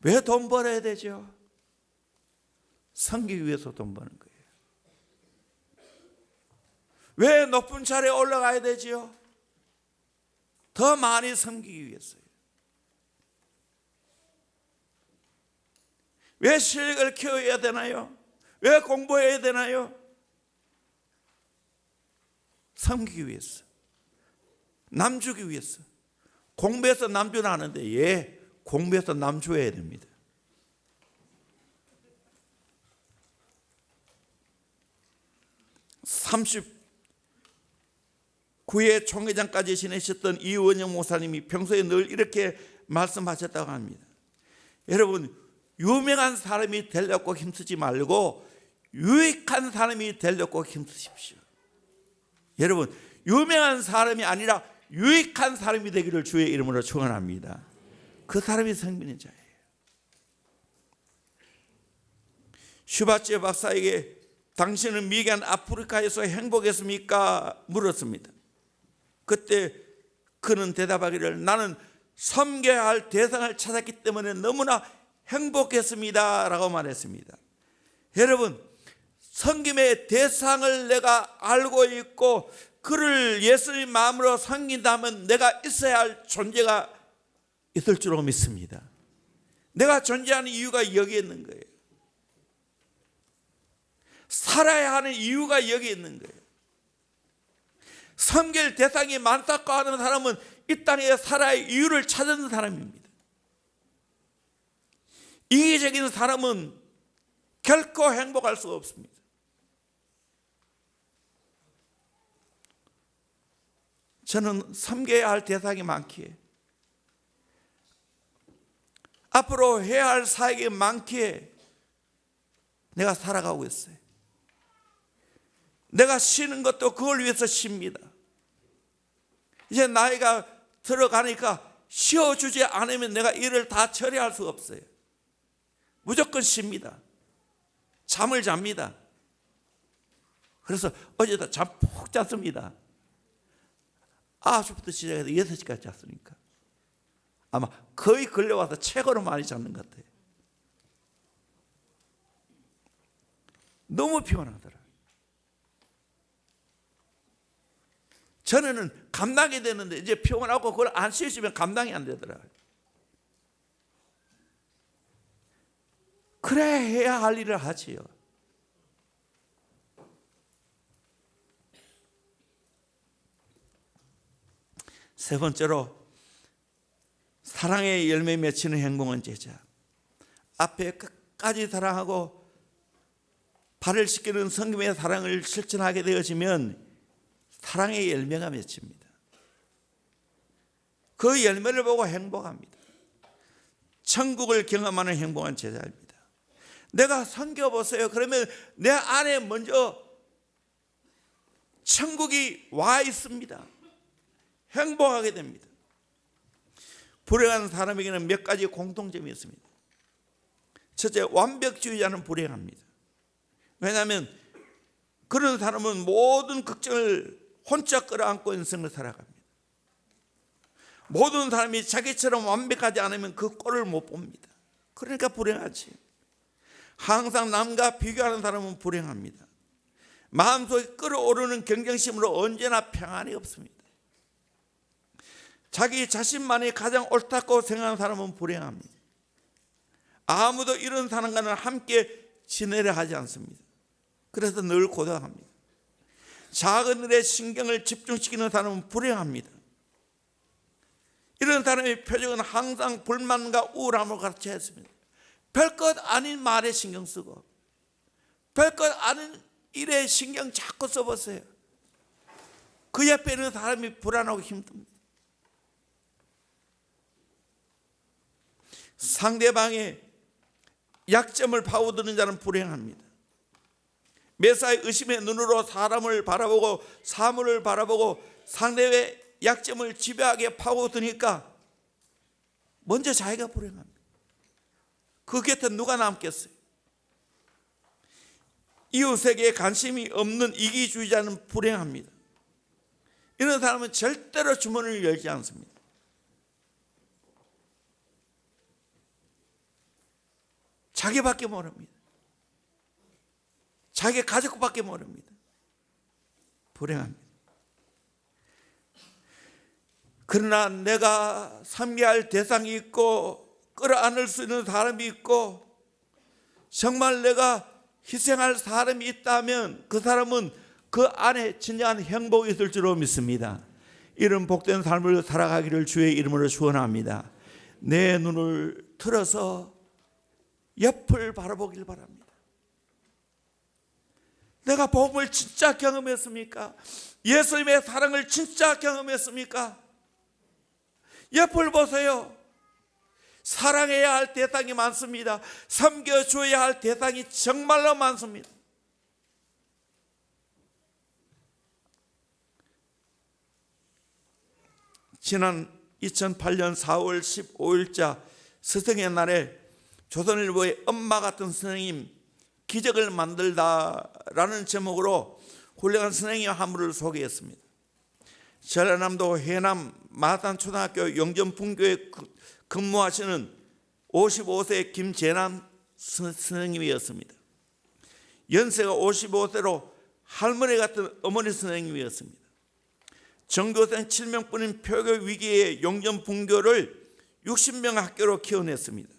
A: 왜 돈 벌어야 되죠? 섬기기 위해서 돈 버는 거예요. 왜 높은 자리에 올라가야 되지요? 더 많이 섬기기 위해서요. 왜 실력을 키워야 되나요? 왜 공부해야 되나요? 섬기기 위해서, 남 주기 위해서. 공부해서 남 주는 아는데, 예, 공부해서 남 줘야 됩니다. (39회) 총회장까지 지내셨던 이원영 목사님이 평소에 늘 이렇게 말씀하셨다고 합니다. 여러분, 유명한 사람이 되려고 힘쓰지 말고 유익한 사람이 되려고 힘쓰십시오. 여러분, 유명한 사람이 아니라 유익한 사람이 되기를 주의 이름으로 축원합니다. 그 사람이 섬기는 자예요. 슈바츠 박사에게 당신은 미개한 아프리카에서 행복했습니까? 물었습니다. 그때 그는 대답하기를, 나는 섬겨야 할 대상을 찾았기 때문에 너무나 행복했습니다 라고 말했습니다. 여러분, 섬김의 대상을 내가 알고 있고 그를 예수님 마음으로 섬긴다면 내가 있어야 할 존재가 있을 줄로 믿습니다. 내가 존재하는 이유가 여기에 있는 거예요. 살아야 하는 이유가 여기에 있는 거예요. 섬길 대상이 많다고 하는 사람은 이 땅에 살아야 이유를 찾는 사람입니다. 이기적인 사람은 결코 행복할 수가 없습니다. 저는 섬겨야 할 대상이 많기에, 앞으로 해야 할 사역이 많기에 내가 살아가고 있어요. 내가 쉬는 것도 그걸 위해서 쉽니다. 이제 나이가 들어가니까 쉬어주지 않으면 내가 일을 다 처리할 수가 없어요. 무조건 쉽니다. 잠을 잡니다. 그래서 어제도 잠 푹 잤습니다. 9시부터 시작해서 6시까지 잤으니까 아마 거의 걸려와서 최고로 많이 잤는 것 같아요. 너무 피곤하더라고요. 전에는 감당이 되는데 이제 피곤하고 그걸 안 쉬시면 감당이 안 되더라고요. 그래 해야 할 일을 하지요. 세 번째로, 사랑의 열매 맺히는 행복한 제자. 앞에 끝까지 사랑하고 발을 씻기는 성금의 사랑을 실천하게 되어지면 사랑의 열매가 맺힙니다. 그 열매를 보고 행복합니다. 천국을 경험하는 행복한 제자입니다. 내가 섬겨보세요. 그러면 내 안에 먼저 천국이 와 있습니다. 행복하게 됩니다. 불행한 사람에게는 몇 가지 공통점이 있습니다. 첫째, 완벽주의자는 불행합니다. 왜냐하면 그런 사람은 모든 걱정을 혼자 끌어안고 인생을 살아갑니다. 모든 사람이 자기처럼 완벽하지 않으면 그 꼴을 못 봅니다. 그러니까 불행하지. 항상 남과 비교하는 사람은 불행합니다. 마음속에 끓어오르는 경쟁심으로 언제나 평안이 없습니다. 자기 자신만이 가장 옳다고 생각하는 사람은 불행합니다. 아무도 이런 사람과는 함께 지내려 하지 않습니다. 그래서 늘 고독합니다. 작은 일에 신경을 집중시키는 사람은 불행합니다. 이런 사람의 표정은 항상 불만과 우울함을 같이 했습니다. 별것 아닌 말에 신경 쓰고 별것 아닌 일에 신경 자꾸 써보세요. 그 옆에 있는 사람이 불안하고 힘듭니다. 상대방의 약점을 파고드는 자는 불행합니다. 매사에 의심의 눈으로 사람을 바라보고 사물을 바라보고 상대의 약점을 집요하게 파고드니까 먼저 자기가 불행합니다. 그 곁에 누가 남겠어요? 이웃에게 관심이 없는 이기주의자는 불행합니다. 이런 사람은 절대로 주머니를 열지 않습니다. 자기밖에 모릅니다. 자기 가족밖에 모릅니다. 불행합니다. 그러나 내가 섬겨야 할 대상이 있고 끌어안을 수 있는 사람이 있고 정말 내가 희생할 사람이 있다면 그 사람은 그 안에 진정한 행복이 있을 줄로 믿습니다. 이런 복된 삶을 살아가기를 주의 이름으로 축원합니다. 내 눈을 틀어서 옆을 바라보길 바랍니다. 내가 복음을 진짜 경험했습니까? 예수님의 사랑을 진짜 경험했습니까? 옆을 보세요. 사랑해야 할 대상이 많습니다. 섬겨줘야 할 대상이 정말로 많습니다. 지난 2008년 4월 15일자 스승의 날에 조선일보의 엄마 같은 선생님 기적을 만들다라는 제목으로 훌륭한 선생님 한 분을 소개했습니다. 전라남도 해남 마산초등학교 영전분교에 근무하시는 55세 김재남 선생님이었습니다. 연세가 55세로 할머니 같은 어머니 선생님이었습니다. 전교생 7명뿐인 표교 위기의 영전분교를 60명 학교로 키워냈습니다.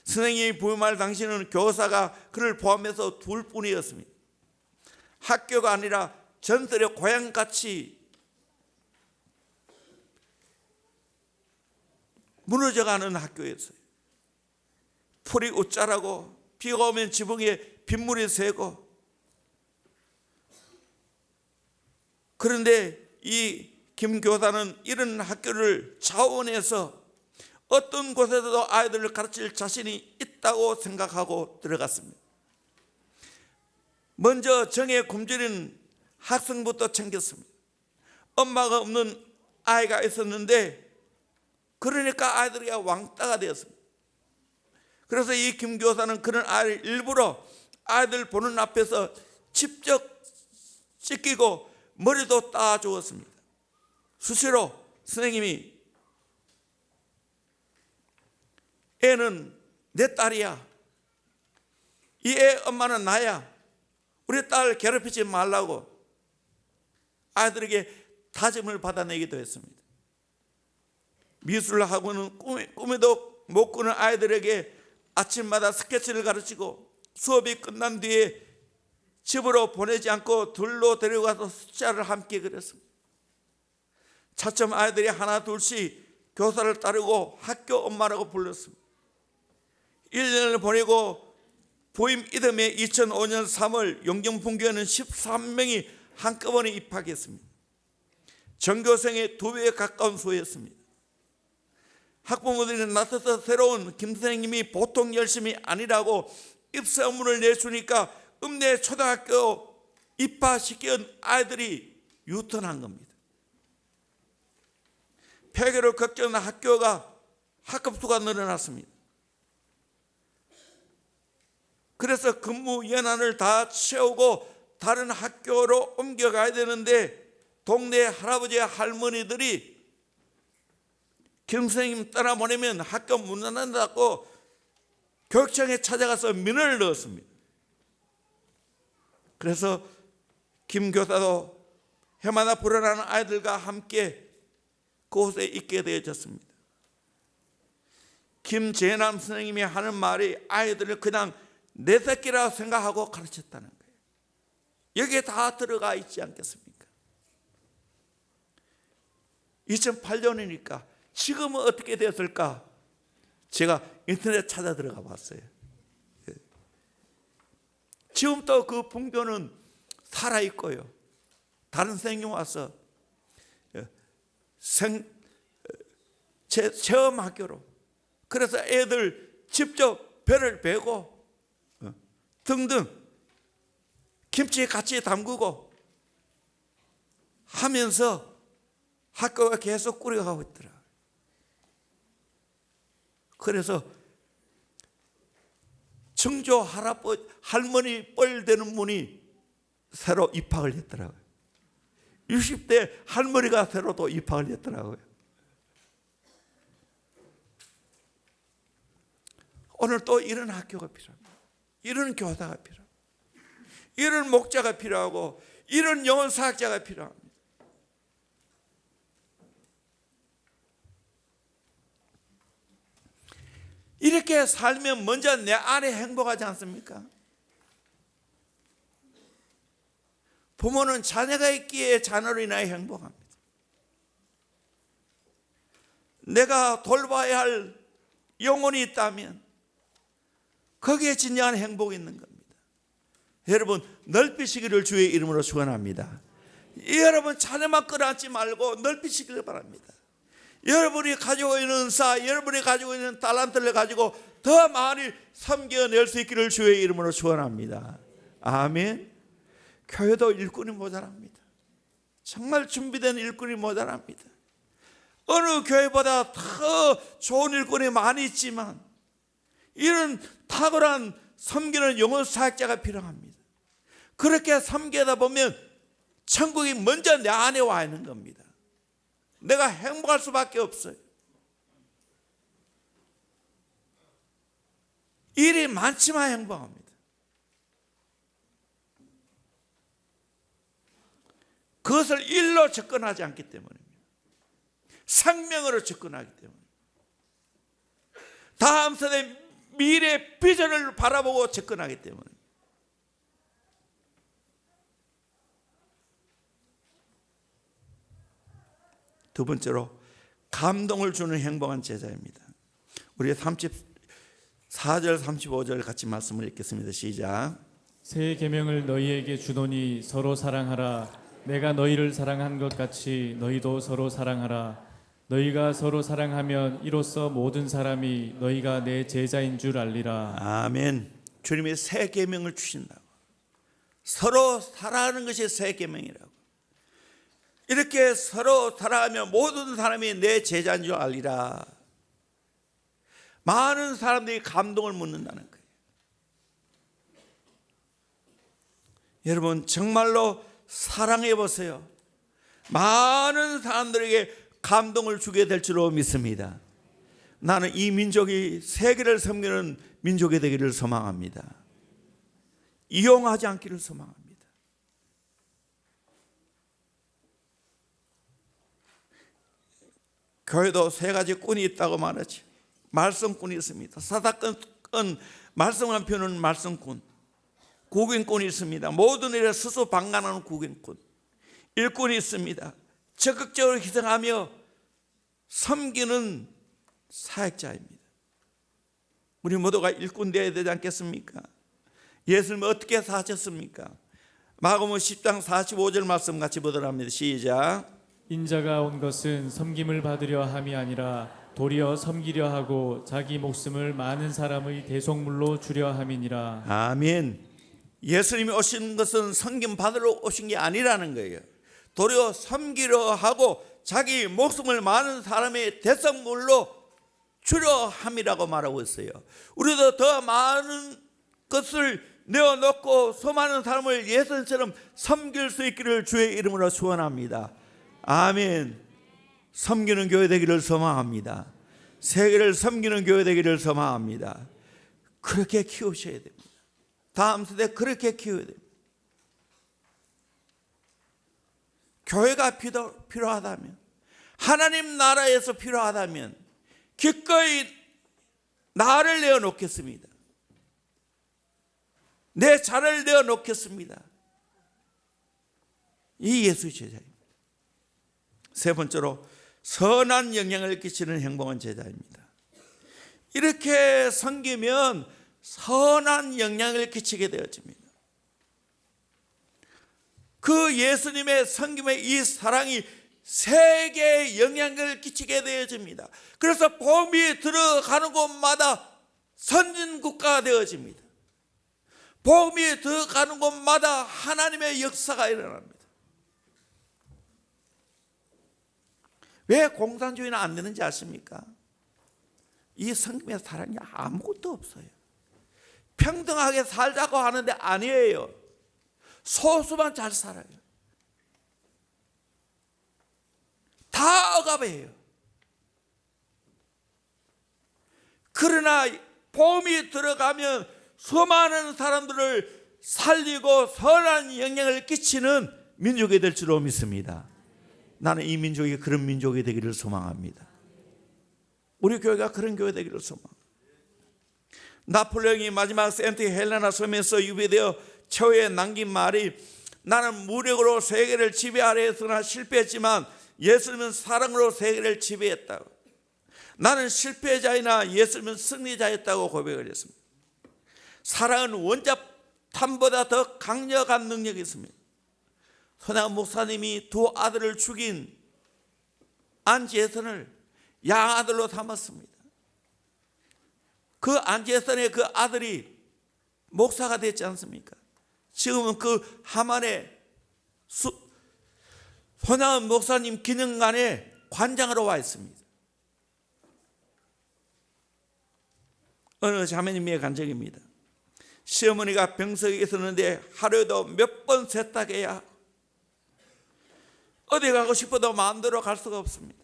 A: 선생님이 부임할 당시에는 교사가 그를 포함해서 둘뿐이었습니다. 학교가 아니라 전설의 고향같이 무너져가는 학교였어요. 풀이 웃자라고, 비가 오면 지붕에 빗물이 새고. 그런데 이 김 교사는 이런 학교를 자원해서 어떤 곳에서도 아이들을 가르칠 자신이 있다고 생각하고 들어갔습니다. 먼저 정에 굶주린 학생부터 챙겼습니다. 엄마가 없는 아이가 있었는데, 그러니까 아이들이 왕따가 되었습니다. 그래서 이 김 교사는 그런 아이를 일부러 아이들 보는 앞에서 직접 씻기고 머리도 따 주었습니다. 수시로 선생님이 애는 내 딸이야, 이 애 엄마는 나야, 우리 딸 괴롭히지 말라고 아이들에게 다짐을 받아내기도 했습니다. 미술학원은 꿈에도 못 꾸는 아이들에게 아침마다 스케치를 가르치고, 수업이 끝난 뒤에 집으로 보내지 않고 둘로 데려가서 숫자를 함께 그렸습니다. 차츰 아이들이 하나 둘씩 교사를 따르고 학교 엄마라고 불렀습니다. 1년을 보내고 부임 이듬해 2005년 3월 용정분교에는 13명이 한꺼번에 입학했습니다. 전교생의 2배에 가까운 수였습니다. 학부모들이 나서서 새로운 김 선생님이 보통 열심이 아니라고 입사문을 내주니까 읍내 초등학교 입학시킨 아이들이 유턴한 겁니다. 폐교를 걱정하는 학교가 학급수가 늘어났습니다. 그래서 근무 연한을 다 채우고 다른 학교로 옮겨가야 되는데, 동네 할아버지 할머니들이 김 선생님 떠나보내면 학교 문 닫는다고 교육청에 찾아가서 민원을 넣었습니다. 그래서 김 교사도 해마다 불어나는 아이들과 함께 그곳에 있게 되어졌습니다. 김재남 선생님이 하는 말이 아이들을 그냥 내 새끼라고 생각하고 가르쳤다는 거예요. 여기에 다 들어가 있지 않겠습니까? 2008년이니까 지금은 어떻게 되었을까? 제가 인터넷 찾아 들어가 봤어요. 지금도 그 분교는 살아있고요. 다른 선생님 와서 체험학교로, 그래서 애들 직접 배를 베고 등등 김치 같이 담그고 하면서 학교가 계속 꾸려가고 있더라. 그래서 청조 할머니 뻘 되는 분이 새로 입학을 했더라고요. 60대 할머니가 새로 또 입학을 했더라고요. 오늘 또 이런 학교가 필요합니다. 이런 교사가 필요합니다. 이런 목자가 필요하고 이런 영혼사학자가 필요합니다. 이렇게 살면 먼저 내 안에 행복하지 않습니까? 부모는 자녀가 있기에 자녀로 인하여 행복합니다. 내가 돌봐야 할 영혼이 있다면 거기에 진정한 행복이 있는 겁니다. 여러분, 넓히시기를 주의 이름으로 축원합니다. 여러분, 자녀만 끌어안지 말고 넓히시기를 바랍니다. 여러분이 가지고 있는 은사, 여러분이 가지고 있는 달란트를 가지고 더 많이 섬겨낼 수 있기를 주의 이름으로 축원합니다. 아멘. 교회도 일꾼이 모자랍니다. 정말 준비된 일꾼이 모자랍니다. 어느 교회보다 더 좋은 일꾼이 많이 있지만 이런 탁월한 섬기는 영혼 사역자가 필요합니다. 그렇게 섬기다 보면 천국이 먼저 내 안에 와 있는 겁니다. 내가 행복할 수밖에 없어요. 일이 많지만 행복합니다. 그것을 일로 접근하지 않기 때문입니다. 생명으로 접근하기 때문에. 다음 세대 미래 비전을 바라보고 접근하기 때문에. 두 번째로 감동을 주는 행복한 제자입니다. 우리 4절 35절 같이 말씀을 읽겠습니다. 시작.
B: 새 계명을 너희에게 주노니 서로 사랑하라. 내가 너희를 사랑한 것 같이 너희도 서로 사랑하라. 너희가 서로 사랑하면 이로써 모든 사람이 너희가 내 제자인 줄 알리라.
A: 아멘. 주님이 새 계명을 주신다고. 서로 사랑하는 것이 새 계명이라고. 이렇게 서로 사랑하면 모든 사람이 내 제자인 줄 알리라. 많은 사람들이 감동을 묻는다는 거예요. 여러분 정말로 사랑해 보세요. 많은 사람들에게 감동을 주게 될 줄로 믿습니다. 나는 이 민족이 세계를 섬기는 민족이 되기를 소망합니다. 이용하지 않기를 소망합니다. 교회도 세 가지 꾼이 있다고 말하지. 말씀꾼이 있습니다. 사사건 말씀을 펴는 말씀꾼, 구경꾼이 있습니다. 모든 일에 스스로 방관하는 구경꾼, 일꾼이 있습니다. 적극적으로 희생하며 섬기는 사역자입니다. 우리 모두가 일꾼 되어야 되지 않겠습니까? 예수님은 어떻게 사셨습니까? 마가복음 10장 45절 말씀 같이 보도록 합니다. 시작.
B: 인자가 온 것은 섬김을 받으려 함이 아니라 도리어 섬기려 하고 자기 목숨을 많은 사람의 대속물로 주려 함이니라.
A: 아멘. 예수님이 오신 것은 섬김 받으러 오신 게 아니라는 거예요. 도리어 섬기려 하고 자기 목숨을 많은 사람의 대속물로 주려 함이라고 말하고 있어요. 우리도 더 많은 것을 내어놓고 수많은 사람을 예수님처럼 섬길 수 있기를 주의 이름으로 축원합니다. 아멘. 섬기는 교회 되기를 소망합니다. 세계를 섬기는 교회 되기를 소망합니다. 그렇게 키우셔야 됩니다. 다음 세대 그렇게 키워야 됩니다. 교회가 필요하다면, 하나님 나라에서 필요하다면 기꺼이 나를 내어놓겠습니다. 내 자를 내어놓겠습니다. 이 예수의 제자입니다. 세 번째로 선한 영향을 끼치는 행복한 제자입니다. 이렇게 섬기면 선한 영향을 끼치게 되어집니다. 그 예수님의 섬김의 이 사랑이 세계에 영향을 끼치게 되어집니다. 그래서 복음이 들어가는 곳마다 선진국가가 되어집니다. 복음이 들어가는 곳마다 하나님의 역사가 일어납니다. 왜 공산주의는 안 되는지 아십니까? 이 성김의 사랑이 아무것도 없어요. 평등하게 살자고 하는데 아니에요. 소수만 잘 살아요. 다 억압해요. 그러나 복음이 들어가면 수많은 사람들을 살리고 선한 영향을 끼치는 민족이 될 줄로 믿습니다. 나는 이 민족이 그런 민족이 되기를 소망합니다. 우리 교회가 그런 교회 되기를 소망합니다. 나폴레옹이 마지막 세인트 헬레나 섬에서 유배되어 최후에 남긴 말이, 나는 무력으로 세계를 지배하려 했으나 실패했지만 예수님은 사랑으로 세계를 지배했다고. 나는 실패자이나 예수님은 승리자였다고 고백을 했습니다. 사랑은 원자탄보다 더 강력한 능력이 있습니다. 손양원 목사님이 두 아들을 죽인 안지혜선을 양아들로 삼았습니다. 그 안지혜선의 그 아들이 목사가 됐지 않습니까? 지금은 그 하만의 손양원 목사님 기념관에 관장으로 와 있습니다. 어느 자매님의 간증입니다. 시어머니가 병석에 있었는데 하루에도 몇 번 세탁해야 어디 가고 싶어도 마음대로 갈 수가 없습니다.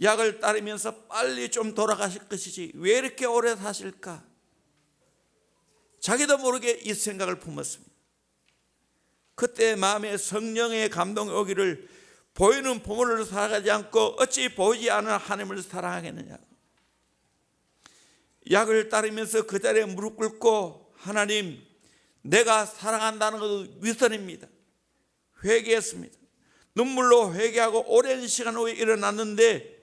A: 약을 따르면서 빨리 좀 돌아가실 것이지 왜 이렇게 오래 사실까? 자기도 모르게 이 생각을 품었습니다. 그때 마음에 성령의 감동이 오기를, 보이는 부모를 사랑하지 않고 어찌 보이지 않은 하나님을 사랑하겠느냐. 약을 따르면서 그 자리에 무릎 꿇고, 하나님, 내가 사랑한다는 것은 위선입니다. 회개했습니다. 눈물로 회개하고 오랜 시간 후에 일어났는데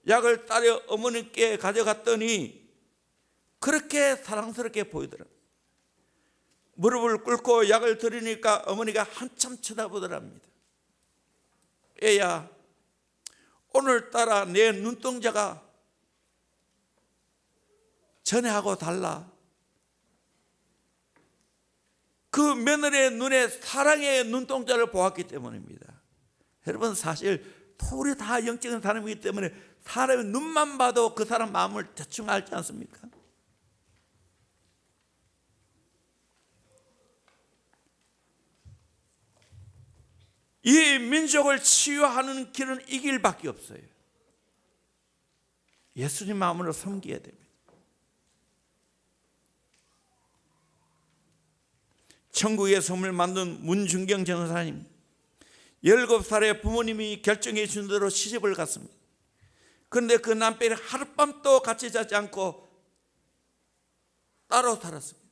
A: 약을 따려 어머니께 가져갔더니 그렇게 사랑스럽게 보이더라. 무릎을 꿇고 약을 드리니까 어머니가 한참 쳐다보더랍니다. 애야, 오늘따라 내 눈동자가 전에하고 달라. 그 며느리의 눈에 사랑의 눈동자를 보았기 때문입니다. 여러분, 사실 우리 다 영적인 사람이기 때문에 사람의 눈만 봐도 그 사람 마음을 대충 알지 않습니까? 이 민족을 치유하는 길은 이 길밖에 없어요. 예수님 마음으로 섬겨야 됩니다. 천국의 섬을 만든 문중경 전사님, 17살에 부모님이 결정해 준 대로 시집을 갔습니다. 그런데 그 남편이 하룻밤도 같이 자지 않고 따로 살았습니다.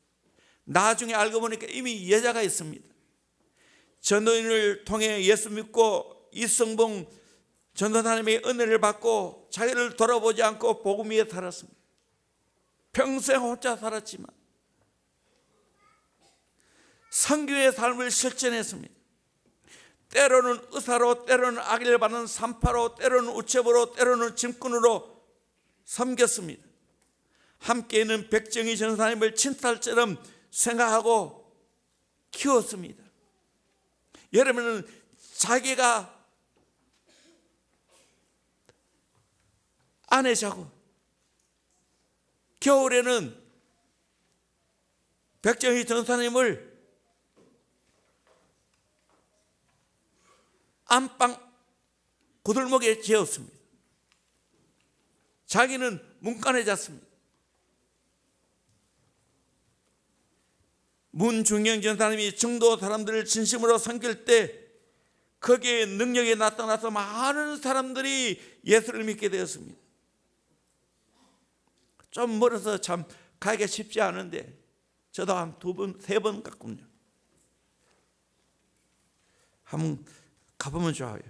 A: 나중에 알고 보니까 이미 여자가 있습니다. 전도인을 통해 예수 믿고 이성봉 전도사님의 은혜를 받고 자기를 돌아보지 않고 복음 위에 살았습니다. 평생 혼자 살았지만 선교의 삶을 실천했습니다. 때로는 의사로, 때로는 악의를 받는 산파로, 때로는 우체부로, 때로는 짐꾼으로 섬겼습니다. 함께 있는 백정희 전사님을 친딸처럼 생각하고 키웠습니다. 여러분은 자기가 안에 자고 겨울에는 백정희 전사님을 안방 고들목에 재웠습니다. 자기는 문간에 잤습니다. 문중영 전사님이 중도 사람들을 진심으로 섬길 때 거기에 능력이 나타나서 많은 사람들이 예수를 믿게 되었습니다. 좀 멀어서 참 가기가 쉽지 않은데 저도 한 2번, 3번 갔군요. 한번 가보면 좋아요.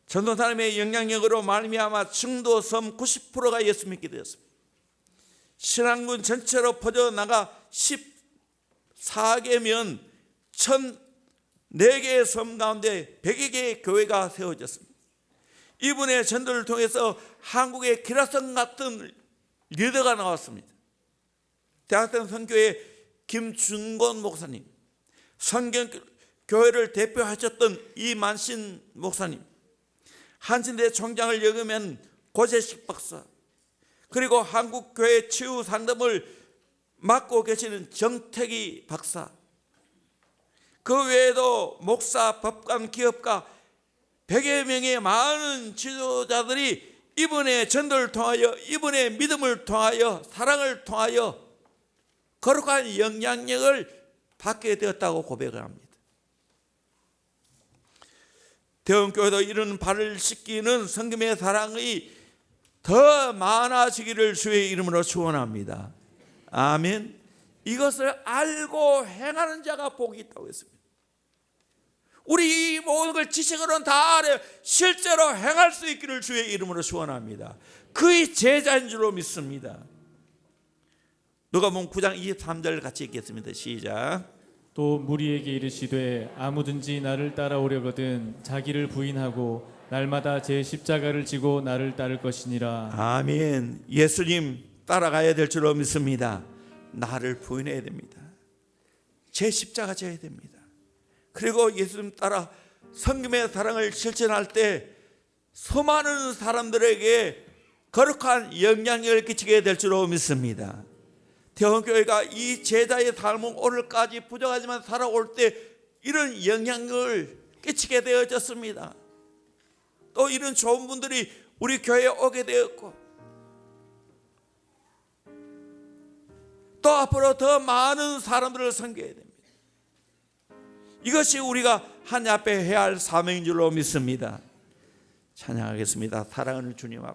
A: 전도사님의 영향력으로 말미암아 중도섬 90%가 예수 믿게 되었습니다. 신안군 전체로 퍼져나가 14개면 1004개의 섬 가운데 100여 개의 교회가 세워졌습니다. 이분의 전도를 통해서 한국의 기라성 같은 리더가 나왔습니다. 대학생 선교회 김준곤 목사님, 성경교회를 대표하셨던 이만신 목사님, 한신대 총장을 역임한 고재식 박사, 그리고 한국교회 치유 상담을 맡고 계시는 정택이 박사, 그 외에도 목사, 법관, 기업가 100여 명의 많은 지도자들이 이분의 전도를 통하여, 이분의 믿음을 통하여, 사랑을 통하여 거룩한 영향력을 받게 되었다고 고백을 합니다. 대원교회도 이런 발을 씻기는 성금의 사랑이 더 많아지기를 주의 이름으로 축원합니다. 아멘. 이것을 알고 행하는 자가 복이 있다고 했습니다. 우리 이 모든 걸 지식으로는 다 알아요. 실제로 행할 수 있기를 주의 이름으로 축원합니다. 그의 제자인 줄로 믿습니다. 누가복음 9장 23절 같이 읽겠습니다. 시작.
B: 또 무리에게 이르시되 아무든지 나를 따라오려거든 자기를 부인하고 날마다 제 십자가를 지고 나를 따를 것이니라.
A: 아멘. 예수님 따라가야 될 줄로 믿습니다. 나를 부인해야 됩니다. 제 십자가 져야 됩니다. 그리고 예수님 따라 성금의 사랑을 실천할 때 수많은 사람들에게 거룩한 영향력을 끼치게 될 줄로 믿습니다. 대원교회가 이 제자의 삶은 오늘까지 부족하지만 살아올 때 이런 영향력을 끼치게 되어졌습니다. 또 이런 좋은 분들이 우리 교회에 오게 되었고, 또 앞으로 더 많은 사람들을 섬겨야 됩니다. 이것이 우리가 하나님 앞에 해야 할 사명인 줄로 믿습니다. 찬양하겠습니다. 사랑하는 주님 앞에